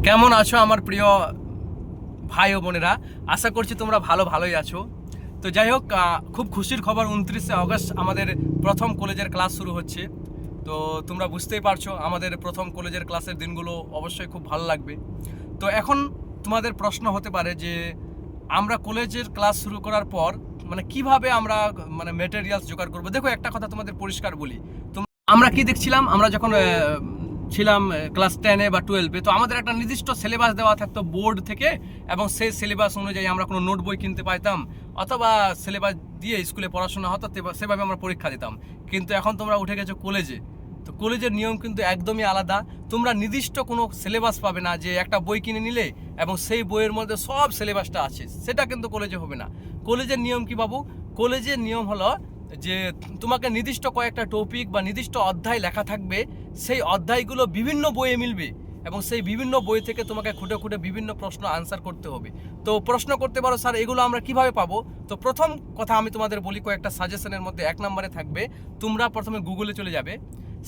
কেমন আছো আমার প্রিয় ভাই ও বোনেরা? আশা করছি তোমরা ভালোই আছো। তো যাই হোক, খুব খুশির খবর, 29শে আগস্ট আমাদের প্রথম কলেজের ক্লাস শুরু হচ্ছে। তো তোমরা বুঝতেই পারছো আমাদের প্রথম কলেজের ক্লাসের দিনগুলো অবশ্যই খুব ভালো লাগবে। তো এখন তোমাদের প্রশ্ন হতে পারে যে আমরা কলেজের ক্লাস শুরু করার পর কিভাবে আমরা মেটেরিয়ালস জোগাড় করবো। দেখো, একটা কথা তোমাদের পরিষ্কার বলি, আমরা কি দেখছিলাম, আমরা যখন ছিলাম ক্লাস 10-এ বা 12-এ, তো আমাদের একটা নির্দিষ্ট সিলেবাস দেওয়া থাকতো বোর্ড থেকে, এবং সেই সিলেবাস অনুযায়ী আমরা কোনো নোট বই কিনতে পাইতাম, অথবা সিলেবাস দিয়ে স্কুলে পড়াশোনা হতো, সেভাবে আমরা পরীক্ষা দিতাম। কিন্তু এখন তোমরা উঠে গেছো কলেজে, তো কলেজের নিয়ম কিন্তু একদমই আলাদা। তোমরা নির্দিষ্ট কোনো সিলেবাস পাবে না যে একটা বই কিনে নিলে এবং সেই বইয়ের মধ্যে সব সিলেবাসটা আছে, সেটা কিন্তু কলেজে হবে না। কলেজের নিয়ম কি বাবু? কলেজের নিয়ম হলো যে তোমাকে নির্দিষ্ট কয়েকটা টপিক বা নির্দিষ্ট অধ্যায় লেখা থাকবে, সেই অধ্যায়গুলো বিভিন্ন বইয়ে মিলবে, এবং সেই বিভিন্ন বই থেকে তোমাকে খুঁটে খুঁটে বিভিন্ন প্রশ্ন আনসার করতে হবে। তো প্রশ্ন করতে পারো, স্যার এগুলো আমরা কিভাবে পাবো? তো প্রথম কথা আমি তোমাদের বলি, কয়েকটা সাজেশনের মধ্যে 1 নম্বরে থাকবে, তোমরা প্রথমে গুগলে চলে যাবে,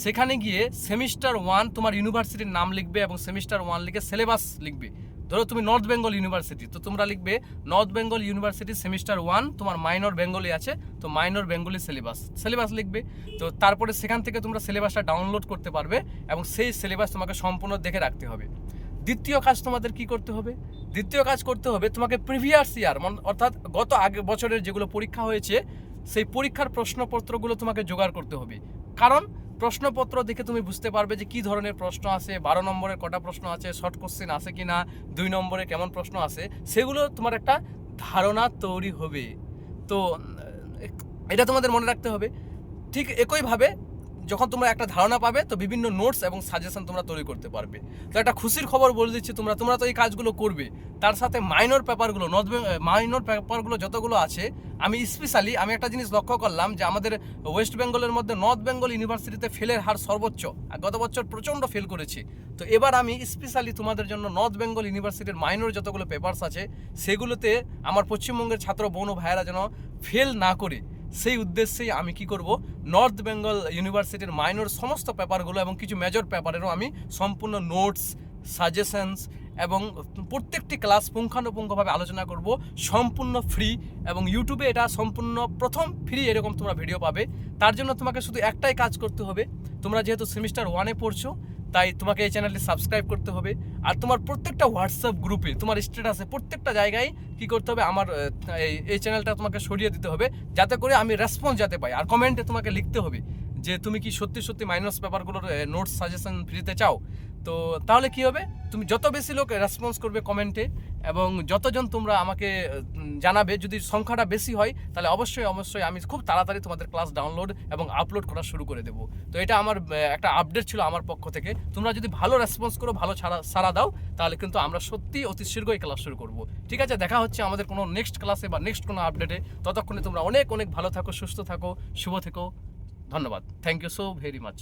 সেখানে গিয়ে সেমিস্টার 1 তোমার ইউনিভার্সিটির নাম লিখবে, এবং সেমিস্টার 1 লিখে সিলেবাস লিখবে। ধরো তুমি নর্থ বেঙ্গল ইউনিভার্সিটি, তো তোমরা লিখবে নর্থ বেঙ্গল ইউনিভার্সিটি সেমিস্টার 1, তোমার মাইনর বেঙ্গলি আছে, তো মাইনর বেঙ্গলি সিলেবাস লিখবে। তো তারপরে সেখান থেকে তোমরা সিলেবাসটা ডাউনলোড করতে পারবে, এবং সেই সিলেবাস তোমাকে সম্পূর্ণ দেখে রাখতে হবে। দ্বিতীয় কাজ তোমাদের কি করতে হবে? দ্বিতীয় কাজ করতে হবে তোমাকে প্রিভিয়াস ইয়ার, অর্থাৎ গত বছরের যেগুলো পরীক্ষা হয়েছে, সেই পরীক্ষার প্রশ্নপত্রগুলো তোমাকে জোগাড় করতে হবে। কারণ প্রশ্নপত্র দেখে তুমি বুঝতে পারবে যে কি ধরনের প্রশ্ন আছে, 12 নম্বরের কটা প্রশ্ন আছে, শর্ট কোশ্চেন আছে কিনা, 2 নম্বরে কেমন প্রশ্ন আছে, সেগুলো তোমার একটা ধারণা তৈরি হবে। তো এটা তোমাদের মনে রাখতে হবে। ঠিক একইভাবে যখন তোমরা একটা ধারণা পাবে, তো বিভিন্ন নোটস এবং সাজেশন তোমরা তৈরি করতে পারবে। তো একটা খুশির খবর বলে দিচ্ছি, তোমরা তো এই কাজগুলো করবে, তার সাথে মাইনর পেপারগুলো, মাইনর পেপারগুলো যতগুলো আছে, আমি একটা জিনিস লক্ষ্য করলাম যে আমাদের ওয়েস্ট বেঙ্গলের মধ্যে নর্থ বেঙ্গল ইউনিভার্সিটিতে ফেলের হার সর্বোচ্চ, আর গত বছর প্রচণ্ড ফেল করেছে। তো এবার আমি স্পেশালি তোমাদের জন্য নর্থ বেঙ্গল ইউনিভার্সিটির মাইনর যতগুলো পেপারস আছে, সেগুলোতে আমার পশ্চিমবঙ্গের ছাত্র বোন ও ভাইয়েরা যেন ফেল না করে, সেই উদ্দেশ্যেই আমি কি করব, নর্থ বেঙ্গল ইউনিভার্সিটির মাইনর সমস্ত পেপারগুলো এবং কিছু মেজর পেপারেরও আমি সম্পূর্ণ নোটস, সাজেশনস এবং প্রত্যেকটি ক্লাস পুঙ্খানুপুঙ্খভাবে আলোচনা করব, সম্পূর্ণ ফ্রি। এবং ইউটিউবে এটা সম্পূর্ণ প্রথম ফ্রি এরকম তোমরা ভিডিও পাবে। তার জন্য তোমাকে শুধু একটাই কাজ করতে হবে, তোমরা যেহেতু সেমিস্টার 1-এ পড়ছো, তাই তোমাকে এই চ্যানেলটি সাবস্ক্রাইব করতে হবে। আর তোমার প্রত্যেকটা হোয়াটসঅ্যাপ গ্রুপে, তোমার স্ট্যাটাসে, প্রত্যেকটা জায়গায় কি করতে হবে, আমার এই চ্যানেলটা তোমাকে সরিয়ে দিতে হবে, যাতে করে আমি রেসপন্স যাতে পাই। আর কমেন্টে তোমাকে লিখতে হবে যে তুমি কি সত্যি মাইনস পেপারগুলোর নোটস সাজেশন ফ্রিতে চাও। তো তাহলে কি হবে, তুমি যত বেশি লোক রেসপন্স করবে কমেন্টে, এবং যতজন তোমরা আমাকে জানাবে, যদি সংখ্যাটা বেশি হয়, তাহলে অবশ্যই আমি খুব তাড়াতাড়ি তোমাদের ক্লাস ডাউনলোড এবং আপলোড করা শুরু করে দেবো। তো এটা আমার একটা আপডেট ছিল আমার পক্ষ থেকে। তোমরা যদি ভালো রেসপন্স করো, ভালো সাড়া দাও, তাহলে কিন্তু আমরা সত্যি অতি শীঘ্রই ক্লাস শুরু করব। ঠিক আছে, দেখা হচ্ছে আমাদের কোনো নেক্সট ক্লাসে বা নেক্সট কোনো আপডেটে। ততক্ষণে তোমরা অনেক ভালো থাকো, সুস্থ থাকো, শুভ থেকো। ধন্যবাদ। Thank you so very much.